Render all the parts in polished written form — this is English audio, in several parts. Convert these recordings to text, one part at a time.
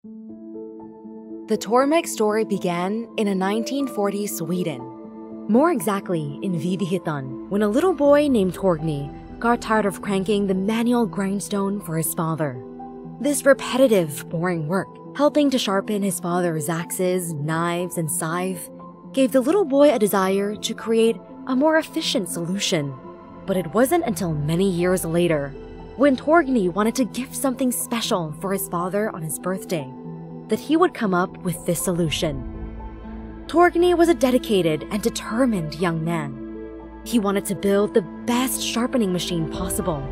The Tormek story began in a 1940s Sweden. More exactly in Vivihyttan, when a little boy named Torgny got tired of cranking the manual grindstone for his father. This repetitive, boring work, helping to sharpen his father's axes, knives, and scythe, gave the little boy a desire to create a more efficient solution. But it wasn't until many years later, when Torgny wanted to gift something special for his father on his birthday, that he would come up with this solution. Torgny was a dedicated and determined young man. He wanted to build the best sharpening machine possible.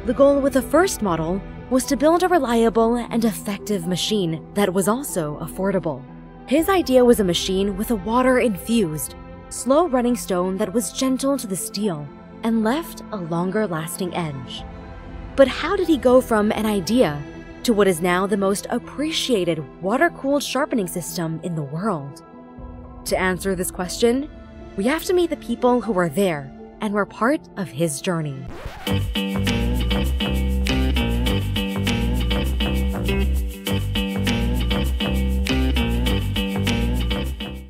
The goal with the first model was to build a reliable and effective machine that was also affordable. His idea was a machine with a water-infused, slow-running stone that was gentle to the steel and left a longer-lasting edge. But how did he go from an idea to what is now the most appreciated water-cooled sharpening system in the world? To answer this question, we have to meet the people who were there and were part of his journey.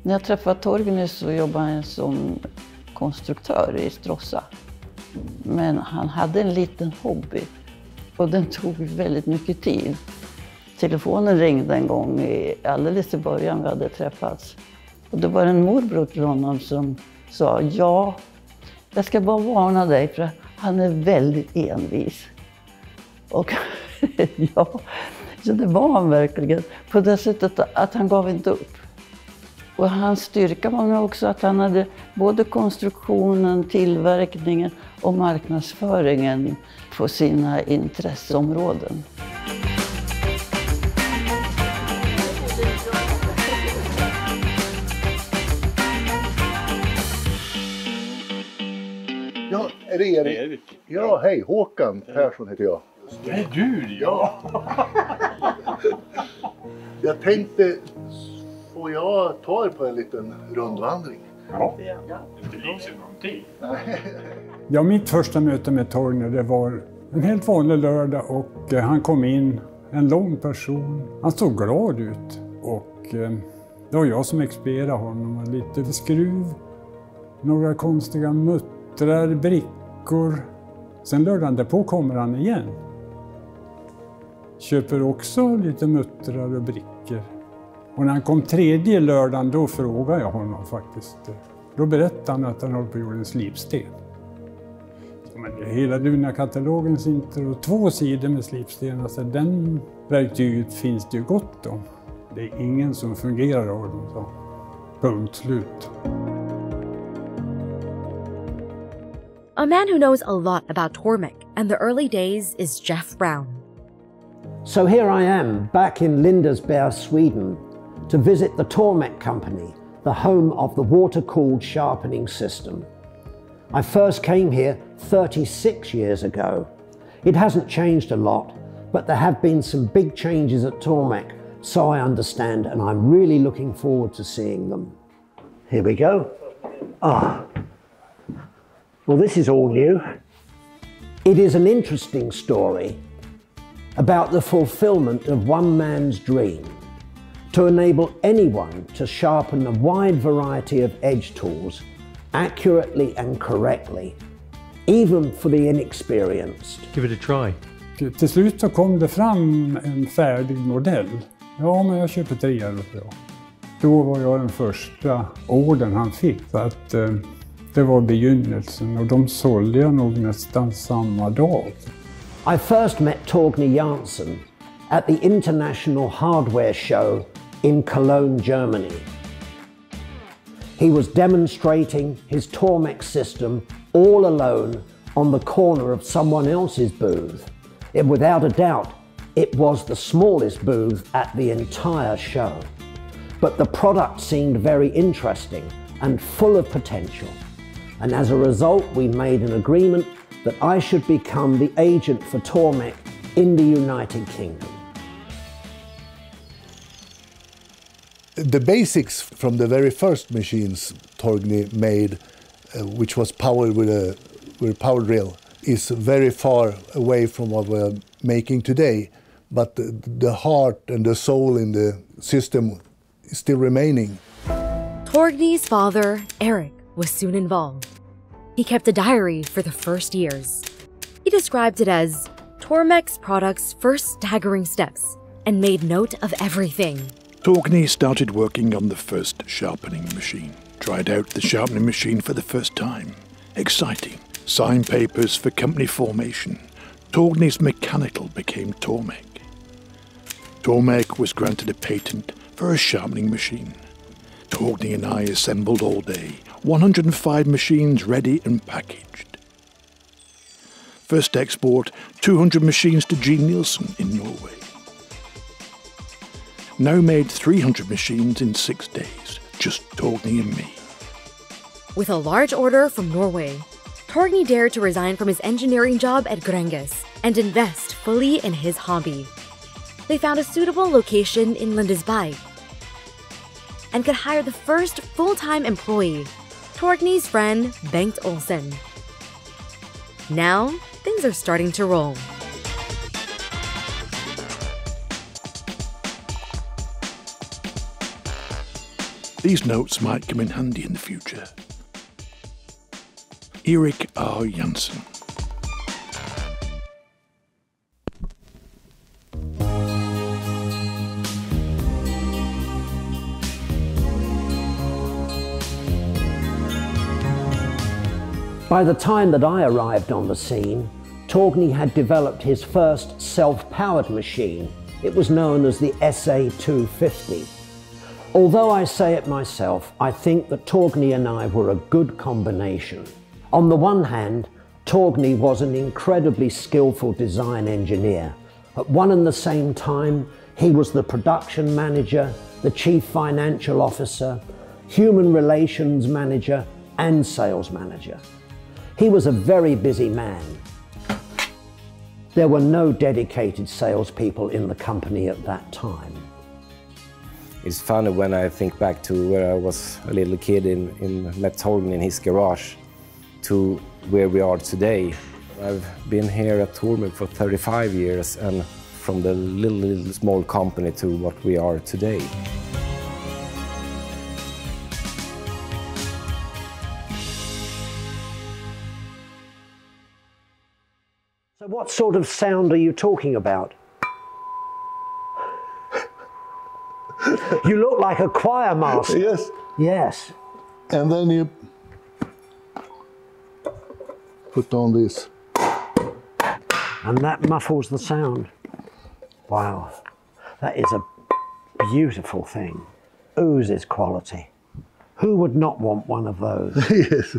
När jag träffade Torgny så jobbade han som konstruktör i Stråssa. Men han hade en liten hobby och den tog väldigt mycket tid. Telefonen ringde en gång alldeles i början vi hade träffats. Och det var en morbror till honom som sa, ja, jag ska bara varna dig för han är väldigt envis. Och ja, så det var han verkligen. På det sättet att han gav inte upp. Och hans styrka var nog också att han hade både konstruktionen, tillverkningen och marknadsföringen på sina intresseområden. Ja, är det Erik? Ja, hej, Håkan Persson heter jag. Det är du, ja. Jag tänkte, får jag ta er på en liten rundvandring? Ja, det blir någonting. Ja, mitt första möte med Torgny, det var en helt vanlig lördag och han kom in, en lång person. Han såg glad ut och det var jag som expedierade honom. Lite skruv, några konstiga muttrar, brickor. Sen lördagen därpå kommer han igen. Köper också lite muttrar och brickor. Och när han kom tredje lördagen, då frågade jag honom faktiskt. Då berättade han att han håller på att göra en slipsten. Ja, men hela Luna-katalogen sitter och 2 sidor med slipsten. Alltså den verktyget finns det ju gott om. Det är ingen som fungerar av dem, så. Punkt slut. A man who knows a lot about Tormek and the early days is Jeff Brown. So here I am, back in Lindesberg, Sweden, to visit the Tormek company, the home of the water-cooled sharpening system. I first came here 36 years ago. It hasn't changed a lot, but there have been some big changes at Tormek, so I understand, and I'm really looking forward to seeing them. Here we go. Well, this is all new. It is an interesting story about the fulfillment of one man's dream to enable anyone to sharpen a wide variety of edge tools accurately and correctly, even for the inexperienced. Give it a try. Till slut så kom det fram en färdig modell. Ja, men jag köper 3 då. Då var jag den första orden han fick. Så att det var begynnelsen och de sålde jag nog nästan samma dag. I first met Torgny Jansson at the International Hardware Show in Cologne, Germany. He was demonstrating his Tormek system all alone on the corner of someone else's booth. Without a doubt, it was the smallest booth at the entire show. But the product seemed very interesting and full of potential. And as a result, we made an agreement that I should become the agent for Tormek in the United Kingdom. The basics from the very first machines Torgny made, which was powered with a power drill, is very far away from what we're making today. but the heart and the soul in the system is still remaining. Torgny's father, Eric, was soon involved. He kept a diary for the first years. He described it as Tormek's product's first staggering steps and made note of everything. Torgny started working on the first sharpening machine. Tried out the sharpening machine for the first time. Exciting. Signed papers for company formation. Torgny's mechanical became Tormek. Tormek was granted a patent for a sharpening machine. Torgny and I assembled all day, 105 machines ready and packaged. First export, 200 machines to G. Nielsen in Norway. Now made 300 machines in 6 days, just Torgny and me. With a large order from Norway, Torgny dared to resign from his engineering job at Gränges and invest fully in his hobby. They found a suitable location in Lindesberg and could hire the first full-time employee, Torgny's friend Bengt Olsen. Now, things are starting to roll. These notes might come in handy in the future. Erik R. Jansson. By the time that I arrived on the scene, Torgny had developed his first self-powered machine. It was known as the SA250. Although I say it myself, I think that Torgny and I were a good combination. On the one hand, Torgny was an incredibly skillful design engineer. At one and the same time, he was the production manager, the chief financial officer, human relations manager, and sales manager. He was a very busy man. There were no dedicated salespeople in the company at that time. It's funny when I think back to where I was a little kid met Torgny in his garage to where we are today. I've been here at Tormek for 35 years, and from the little small company to what we are today. So what sort of sound are you talking about? You look like a choir master. Yes. Yes. And then you put on this. And that muffles the sound. Wow. That is a beautiful thing. Oozes quality. Who would not want one of those? Yes.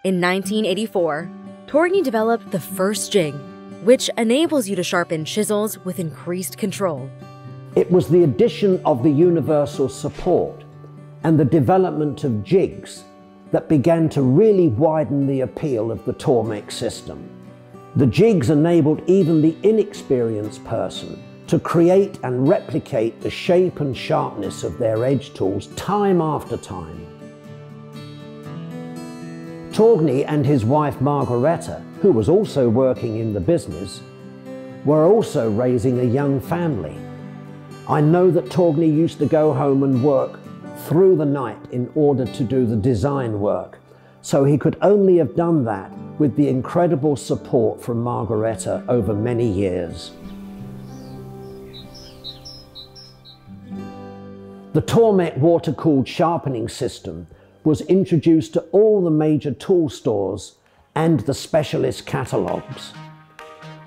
In 1984, Torgny developed the first jig, which enables you to sharpen chisels with increased control. It was the addition of the universal support and the development of jigs that began to really widen the appeal of the Tormek system. The jigs enabled even the inexperienced person to create and replicate the shape and sharpness of their edge tools time after time. Torgny and his wife Margareta, who was also working in the business, were also raising a young family. I know that Torgny used to go home and work through the night in order to do the design work, so he could only have done that with the incredible support from Margareta over many years. The Tormek water-cooled sharpening system was introduced to all the major tool stores and the specialist catalogues.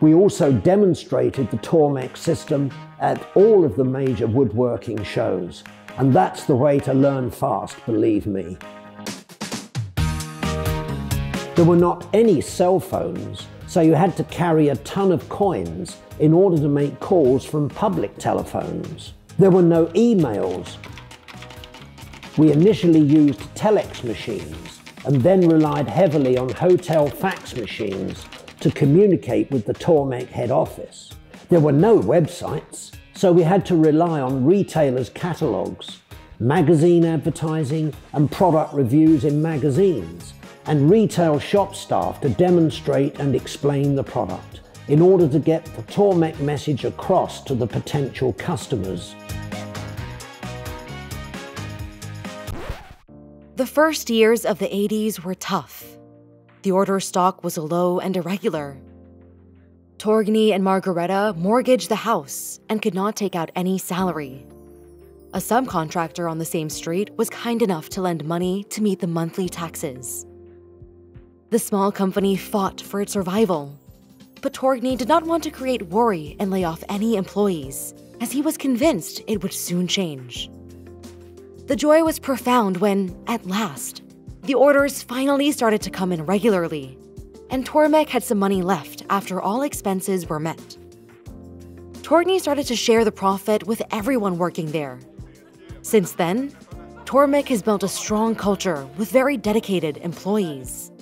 We also demonstrated the Tormek system at all of the major woodworking shows, and that's the way to learn fast, believe me. There were not any cell phones, so you had to carry a ton of coins in order to make calls from public telephones. There were no emails. We initially used telex machines and then relied heavily on hotel fax machines to communicate with the Tormek head office. There were no websites, so we had to rely on retailers' catalogues, magazine advertising and product reviews in magazines, and retail shop staff to demonstrate and explain the product in order to get the Tormek message across to the potential customers. The first years of the 80s were tough. The order stock was low and irregular. Torgny and Margareta mortgaged the house and could not take out any salary. A subcontractor on the same street was kind enough to lend money to meet the monthly taxes. The small company fought for its survival, but Torgny did not want to create worry and lay off any employees, as he was convinced it would soon change. The joy was profound when, at last, the orders finally started to come in regularly, and Tormek had some money left after all expenses were met. Torgny started to share the profit with everyone working there. Since then, Tormek has built a strong culture with very dedicated employees.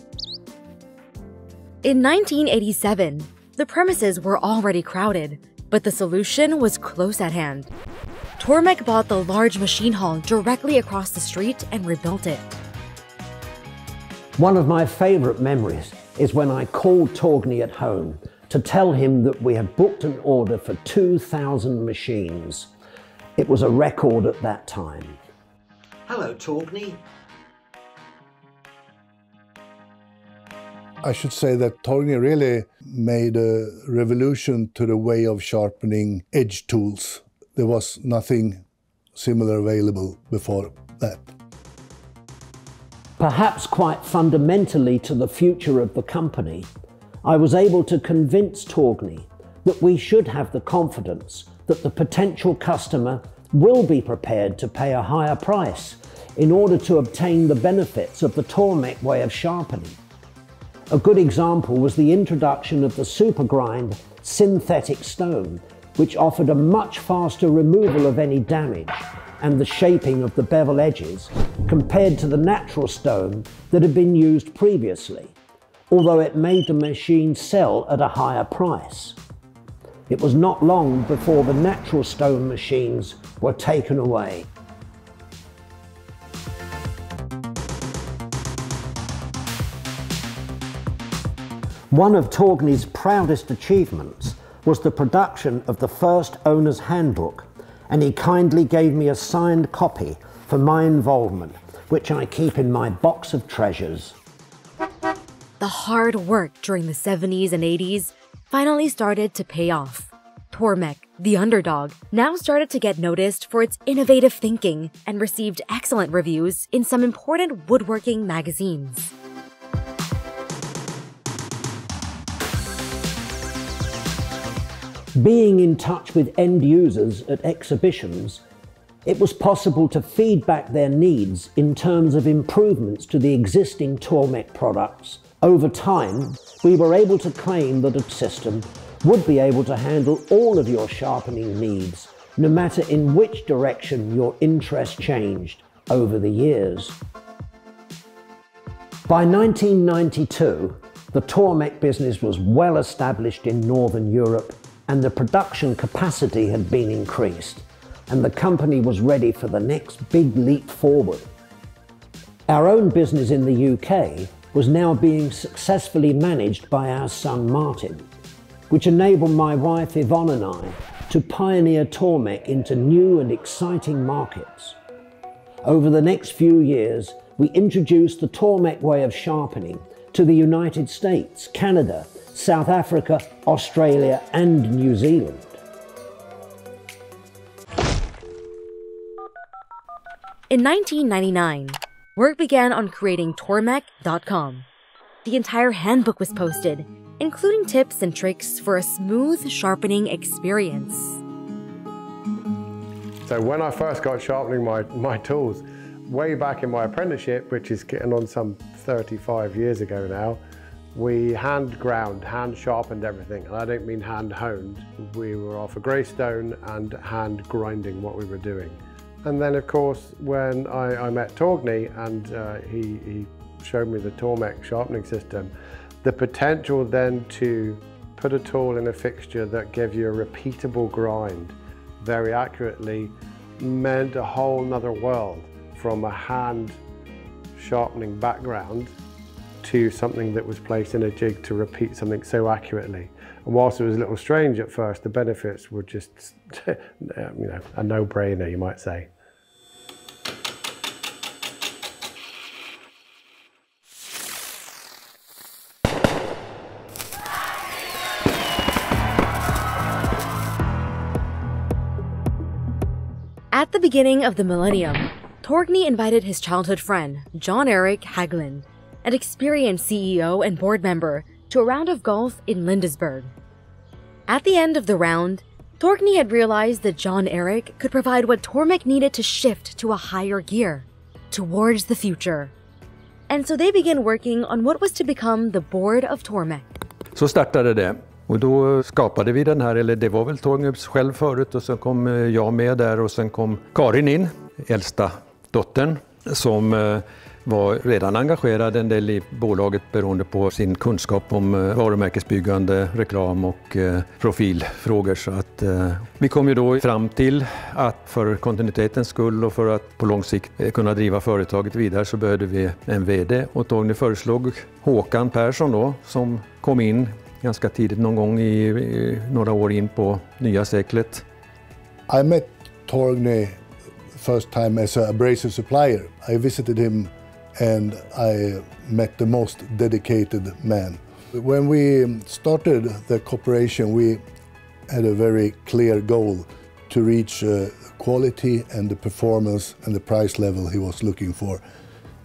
In 1987, the premises were already crowded, but the solution was close at hand. Tormek bought the large machine hall directly across the street and rebuilt it. One of my favorite memories is when I called Torgny at home to tell him that we had booked an order for 2,000 machines. It was a record at that time. Hello, Torgny. I should say that Torgny really made a revolution to the way of sharpening edge tools. There was nothing similar available before that. Perhaps quite fundamentally to the future of the company, I was able to convince Torgny that we should have the confidence that the potential customer will be prepared to pay a higher price in order to obtain the benefits of the Tormek way of sharpening. A good example was the introduction of the Supergrind synthetic stone, which offered a much faster removal of any damage and the shaping of the bevel edges compared to the natural stone that had been used previously, although it made the machine sell at a higher price. It was not long before the natural stone machines were taken away. One of Torgny's proudest achievements was the production of the first owner's handbook, and he kindly gave me a signed copy for my involvement, which I keep in my box of treasures. The hard work during the 70s and 80s finally started to pay off. Tormek, the underdog, now started to get noticed for its innovative thinking and received excellent reviews in some important woodworking magazines. Being in touch with end users at exhibitions, it was possible to feed back their needs in terms of improvements to the existing Tormek products. Over time, we were able to claim that a system would be able to handle all of your sharpening needs, no matter in which direction your interest changed over the years. By 1992, the Tormek business was well established in Northern Europe, and the production capacity had been increased, and the company was ready for the next big leap forward. Our own business in the UK was now being successfully managed by our son Martin, which enabled my wife Yvonne and I to pioneer Tormek into new and exciting markets. Over the next few years, we introduced the Tormek way of sharpening to the United States, Canada, South Africa, Australia, and New Zealand. In 1999, work began on creating Tormek.com. The entire handbook was posted, including tips and tricks for a smooth sharpening experience. So when I first got sharpening my tools, way back in my apprenticeship, which is getting on some 35 years ago now, we hand ground, hand sharpened everything. And I don't mean hand honed. We were off a grey stone and hand grinding what we were doing. And then of course, when I met Torgny and he showed me the Tormek sharpening system, the potential then to put a tool in a fixture that gave you a repeatable grind very accurately meant a whole nother world, from a hand sharpening background to something that was placed in a jig to repeat something so accurately. And whilst it was a little strange at first, the benefits were just a no-brainer, you might say. At the beginning of the millennium, Torgny invited his childhood friend, Jon Erik Hagelin, an experienced CEO and board member, to a round of golf in Lindesberg. At the end of the round, Torgny had realized that Jon Erik could provide what Tormek needed to shift to a higher gear, towards the future. And so they began working on what was to become the board of Tormek. Så startade det. Och då skapade vi den här, eller det var väl Torgny själv förut, och så kom jag med där och sen kom Karin in, äldsta dottern, som var redan engagerad en del i bolaget beroende på sin kunskap om varumärkesbyggande, reklam och profilfrågor. Så att vi kom ju då fram till att för kontinuitetens skull och för att på lång sikt kunna driva företaget vidare så behövde vi en vd. Och Torgny föreslog Håkan Persson då, som kom in ganska tidigt, någon gång i några år in på nya seklet. I met Torgny first time as an abrasive supplier. I visited him and I met the most dedicated man. When we started the cooperation, we had a very clear goal to reach quality and the performance and the price level he was looking for.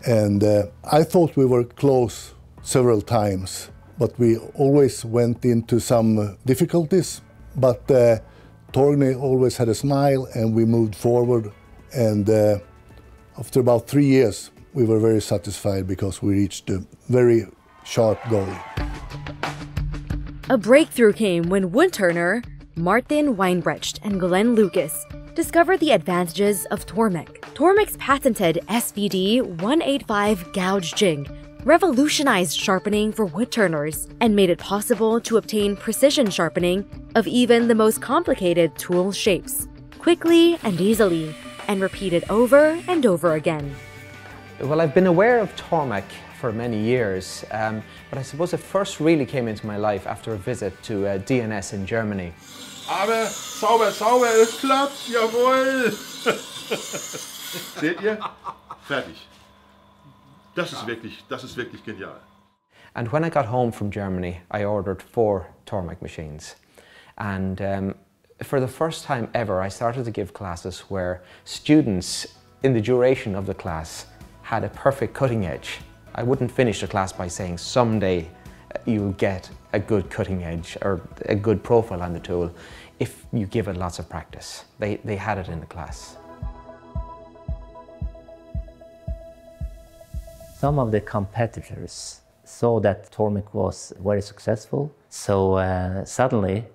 And I thought we were close several times, but we always went into some difficulties. But Torgny always had a smile and we moved forward. And after about 3 years, we were very satisfied because we reached a very sharp goal. A breakthrough came when woodturner Martin Weinbrecht and Glenn Lucas discovered the advantages of Tormek. Tormek's patented SVD 185 gouge jig revolutionized sharpening for woodturners and made it possible to obtain precision sharpening of even the most complicated tool shapes, quickly and easily, and repeated over and over again. Well, I've been aware of Tormek for many years, but I suppose it first really came into my life after a visit to DNS in Germany. Aber sauber, ist glatt, jawohl! Seht ihr? Fertig. Das ist wirklich genial. And when I got home from Germany, I ordered 4 Tormek machines. And for the first time ever, I started to give classes where students, in the duration of the class, had a perfect cutting edge. I wouldn't finish the class by saying someday you'll get a good cutting edge or a good profile on the tool if you give it lots of practice. They had it in the class. Some of the competitors saw that Tormek was very successful, so suddenly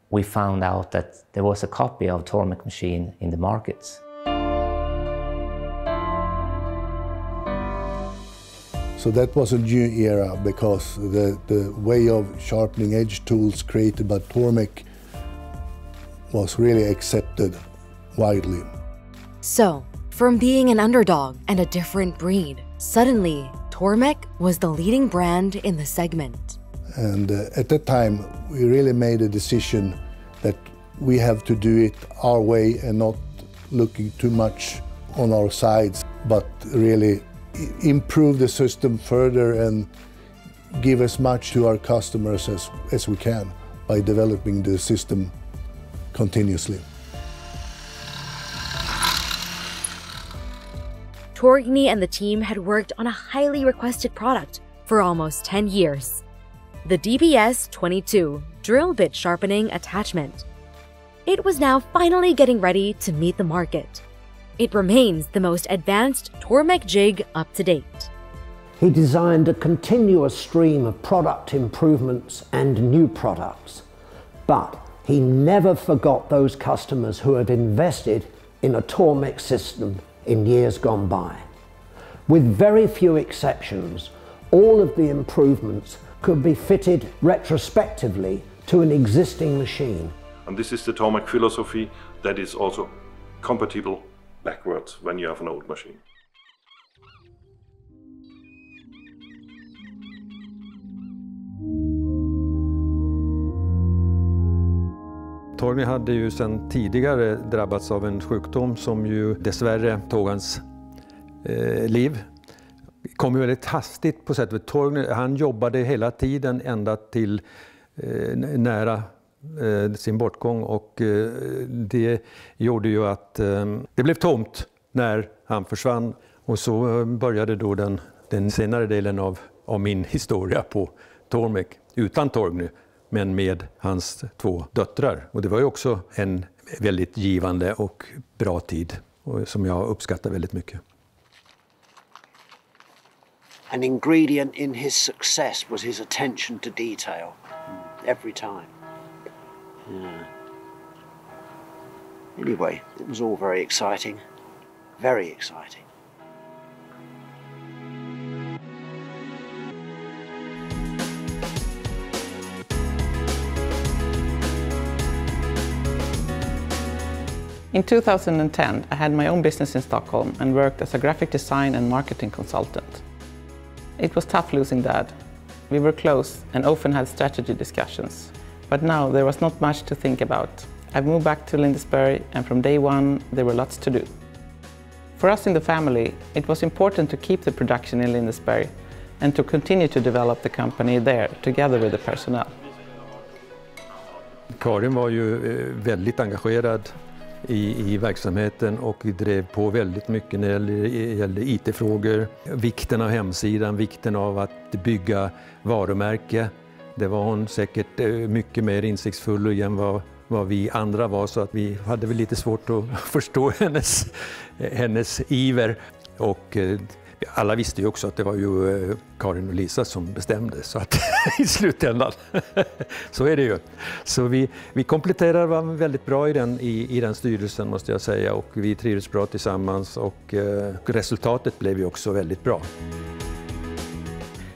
we found out that there was a copy of Tormek machine in the markets. So that was a new era because the way of sharpening edge tools created by Tormek was really accepted widely. So, from being an underdog and a different breed, suddenly Tormek was the leading brand in the segment. And at that time, we really made a decision that we have to do it our way and not looking too much on our sides, but really improve the system further and give as much to our customers as we can by developing the system continuously. Torgny and the team had worked on a highly requested product for almost 10 years. The DBS-22 drill bit sharpening attachment. It was now finally getting ready to meet the market. It remains the most advanced Tormek jig up to date. He designed a continuous stream of product improvements and new products, but he never forgot those customers who had invested in a Tormek system in years gone by. With very few exceptions, all of the improvements could be fitted retrospectively to an existing machine. And this is the Tormek philosophy that is also compatible backwards when you have an old machine. Torgny hade ju sedan tidigare drabbats av en sjukdom som ju dessvärre tog hans liv. Kom ju väldigt hastigt på sättet. Torgny, han jobbade hela tiden ända till nära sin bortgång, och det gjorde ju att det blev tomt när han försvann. Och så började då den senare delen av min historia på Tormek, utan Torgny, men med hans 2 döttrar. Och det var ju också en väldigt givande och bra tid, och som jag uppskattar väldigt mycket. An ingredient in his success was his attention to detail, every time. Yeah. Anyway, it was all very exciting. Very exciting. In 2010, I had my own business in Stockholm and worked as a graphic design and marketing consultant. It was tough losing Dad. We were close and often had strategy discussions. But now there was not much to think about. I've moved back to Lindesberg, and from day one there were lots to do. For us in the family, it was important to keep the production in Lindesberg and to continue to develop the company there together with the personnel. Karin var ju väldigt engagerad i verksamheten och drev på väldigt mycket när det gällde IT-frågor. Vikten av hemsidan, vikten av att bygga varumärke. Det var hon säkert mycket mer insiktsfull än vad vi andra var, så att vi hade väl lite svårt att förstå hennes iver. Och alla visste ju också att det var ju Karin och Lisa som bestämde, så att i slutändan så är det ju. Så vi kompletterar varandra väldigt bra i den styrelsen, måste jag säga, och vi trivs bra tillsammans, och resultatet blev ju också väldigt bra.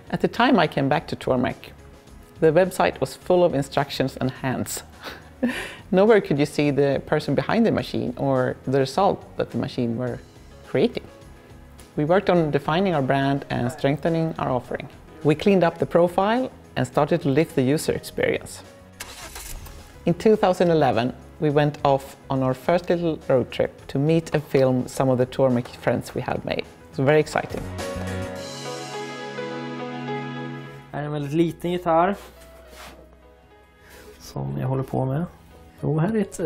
At the time I came back to Tormek, the website was full of instructions and hands. Nowhere could you see the person behind the machine or the result that the machine were creating. We worked on defining our brand and strengthening our offering. We cleaned up the profile and started to lift the user experience. In 2011, we went off on our first little road trip to meet and film some of the Tormek friends we had made. It was very exciting. Här är en väldigt liten gitarr som jag håller på med. Och här är ett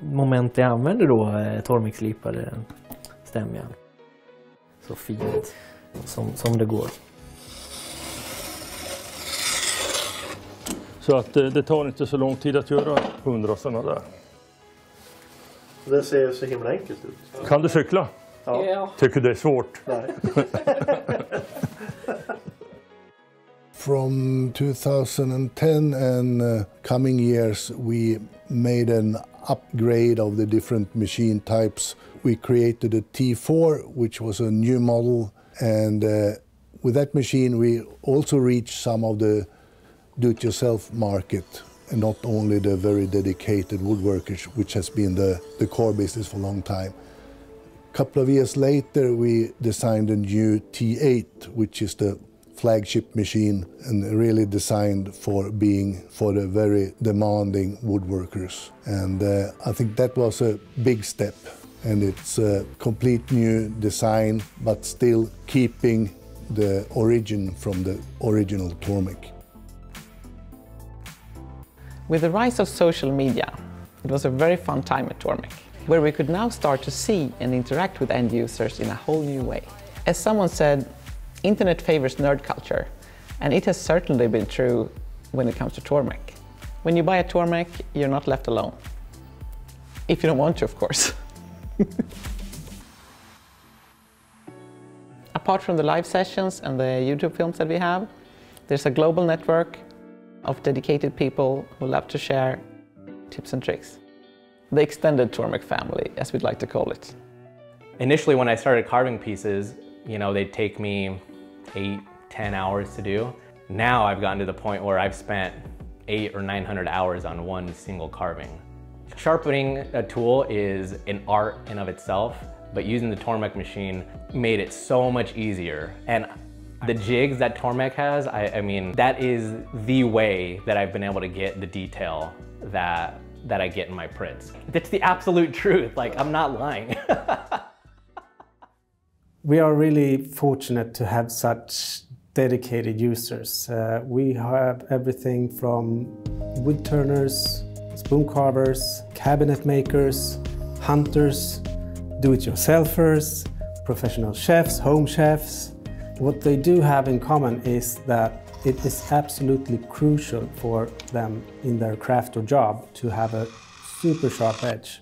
moment jag använder då, Tormek-slipade stämjan. Så fint som det går. Så att det tar inte så lång tid att göra 100 sådana där. Det ser så himla enkelt ut. Kan du cykla? Ja. Tycker det är svårt? Nej. From 2010 and coming years, we made an upgrade of the different machine types. We created a T4, which was a new model, and with that machine we also reached some of the do-it-yourself market, and not only the very dedicated woodworkers, which has been the core business for a long time. A couple of years later we designed a new T8, which is the flagship machine and really designed for the very demanding woodworkers. And I think that was a big step, and it's a complete new design, but still keeping the origin from the original Tormek. With the rise of social media, it was a very fun time at Tormek, where we could now start to see and interact with end users in a whole new way. As someone said, internet favors nerd culture, and it has certainly been true when it comes to Tormek. When you buy a Tormek, you're not left alone. If you don't want to, of course. Apart from the live sessions and the YouTube films that we have, there's a global network of dedicated people who love to share tips and tricks. The extended Tormek family, as we'd like to call it. Initially, when I started carving pieces, you know, they'd take me 8-10 hours to do. Now I've gotten to the point where I've spent 800 or 900 hours on one single carving. Sharpening a tool is an art in of itself, but using the Tormek machine made it so much easier. And the jigs that Tormek has, I mean, that is the way that I've been able to get the detail that that I get in my prints. That's the absolute truth, like I'm not lying. We are really fortunate to have such dedicated users. We have everything from wood turners, spoon carvers, cabinet makers, hunters, do-it-yourselfers, professional chefs, home chefs. What they do have in common is that it is absolutely crucial for them in their craft or job to have a super sharp edge.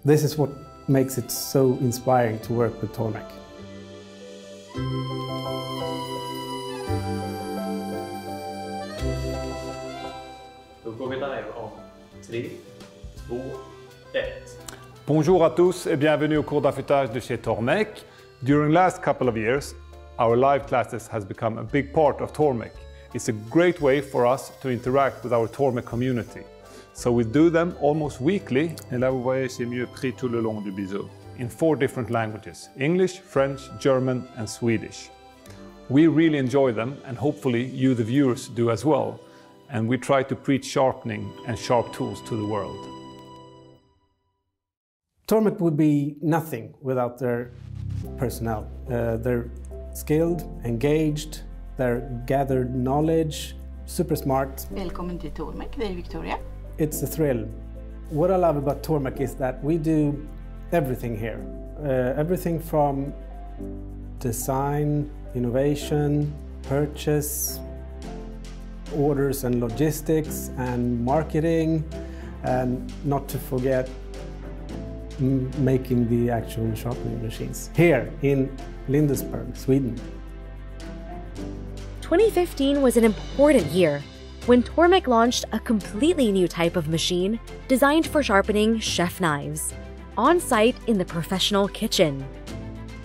This is what makes it so inspiring to work with Tormek. Då går vi live om 3, 2, 1. Bonjour à tous et bienvenue au cours d'affûtage de chez Tormek. During last couple of years, our live classes has become a big part of Tormek. It's a great way for us to interact with our Tormek community. So we do them almost weekly. Et là, vous voyez, c'est mieux pris tout le long du biseau. In 4 different languages: English, French, German, and Swedish. We really enjoy them, and hopefully you, the viewers, do as well. And we try to preach sharpening and sharp tools to the world. Tormek would be nothing without their personnel. They're skilled, engaged, they're gathered knowledge, super smart. Välkommen till Tormek, det är Victoria. It's a thrill. What I love about Tormek is that we do everything here. Everything from design, innovation, purchase, orders and logistics, and marketing, and not to forget making the actual sharpening machines here in Lindesberg, Sweden. 2015 was an important year when Tormek launched a completely new type of machine designed for sharpening chef knives, on site in the professional kitchen.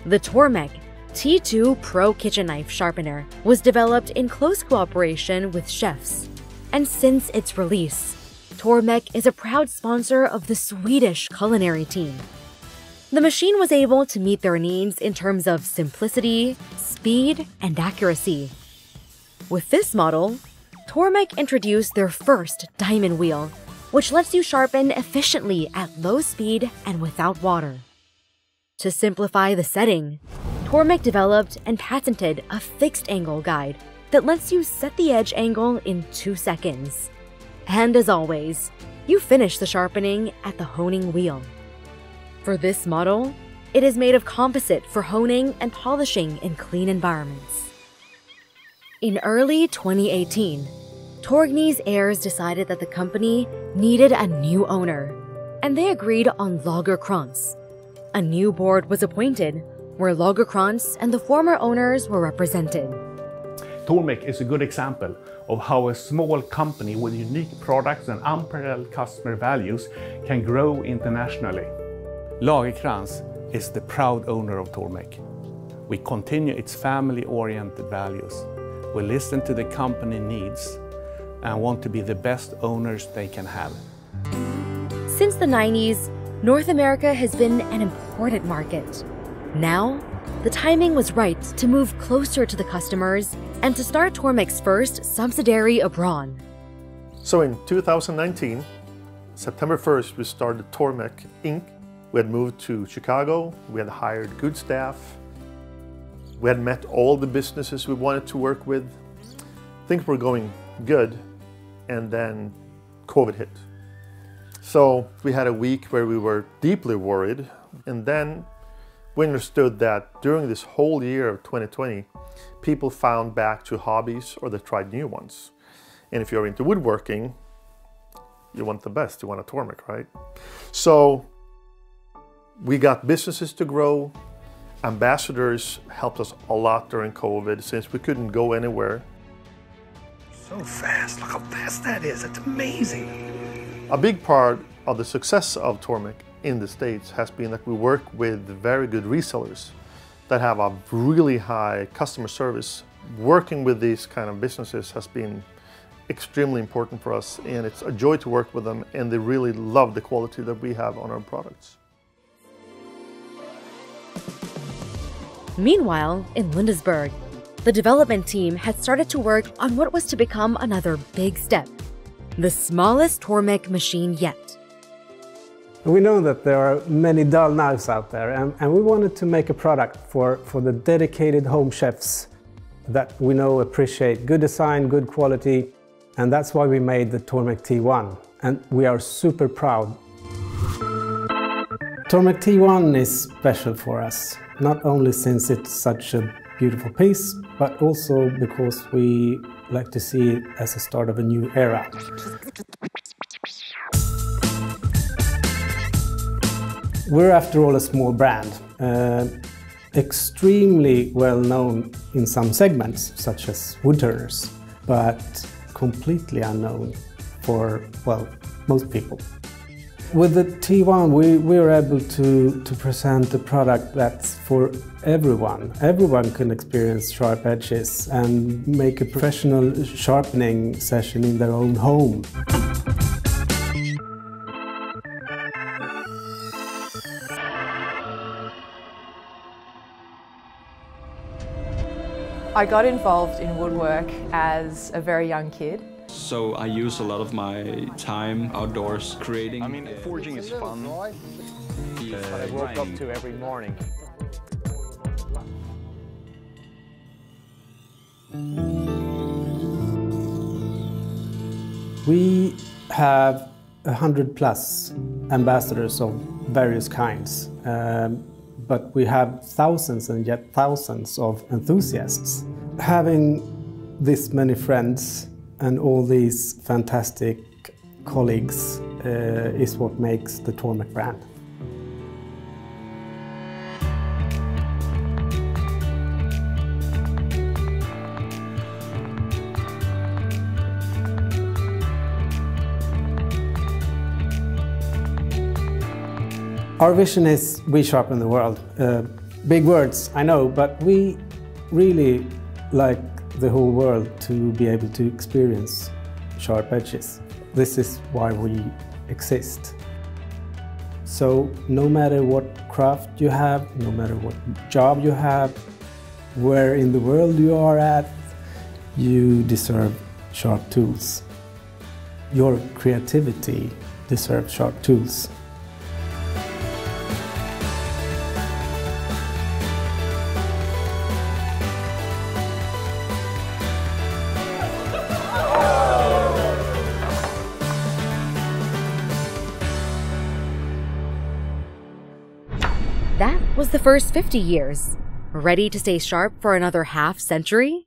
The Tormek T2 Pro Kitchen Knife Sharpener was developed in close cooperation with chefs, and since its release, Tormek is a proud sponsor of the Swedish culinary team. The machine was able to meet their needs in terms of simplicity, speed, and accuracy. With this model, Tormek introduced their first diamond wheel, which lets you sharpen efficiently at low speed and without water. To simplify the setting, Tormek developed and patented a fixed angle guide that lets you set the edge angle in 2 seconds. And as always, you finish the sharpening at the honing wheel. For this model, it is made of composite for honing and polishing in clean environments. In early 2018, Torgny's heirs decided that the company needed a new owner, and they agreed on Lagercrantz. A new board was appointed, where Lagercrantz and the former owners were represented. Tormek is a good example of how a small company with unique products and unparalleled customer values can grow internationally. Lagercrantz is the proud owner of Tormek. We continue its family-oriented values. We listen to the company needs and want to be the best owners they can have. Since the 90s, North America has been an important market. Now, the timing was right to move closer to the customers and to start Tormek's first subsidiary abroad. So in 2019, September 1st, we started Tormek Inc. We had moved to Chicago, we had hired good staff, we had met all the businesses we wanted to work with. Things were going good, and then COVID hit. So we had a week where we were deeply worried, and then we understood that during this whole year of 2020, people found back to hobbies or they tried new ones. And if you're into woodworking, you want the best, you want a Tormek, right? So we got businesses to grow. Ambassadors helped us a lot during COVID since we couldn't go anywhere. So fast, look how fast that is, it's amazing. A big part of the success of Tormek in the States has been that we work with very good resellers that have a really high customer service. Working with these kind of businesses has been extremely important for us, and it's a joy to work with them, and they really love the quality that we have on our products. Meanwhile, in Lindesberg, the development team had started to work on what was to become another big step: the smallest Tormek machine yet. We know that there are many dull knives out there, and we wanted to make a product for the dedicated home chefs that we know appreciate good design, good quality, and that's why we made the Tormek T1, and we are super proud. Tormek T1 is special for us, not only since it's such a beautiful piece, but also because we like to see it as a start of a new era. We're after all a small brand, extremely well known in some segments, such as woodturners, but completely unknown for, well, most people. With the T1 we are able to present a product that's for everyone. Everyone can experience sharp edges and make a professional sharpening session in their own home. I got involved in woodwork as a very young kid. So I use a lot of my time outdoors creating. I mean, forging is fun. What I woke up to every morning. We have 100+ ambassadors of various kinds, but we have thousands and yet thousands of enthusiasts. Having this many friends and all these fantastic colleagues is what makes the Tormek brand. Our vision is we sharpen the world. Big words, I know, but we really like the whole world to be able to experience sharp edges. This is why we exist. So no matter what craft you have, no matter what job you have, where in the world you are at, you deserve sharp tools. Your creativity deserves sharp tools. That was the first 50 years. Ready to stay sharp for another half century?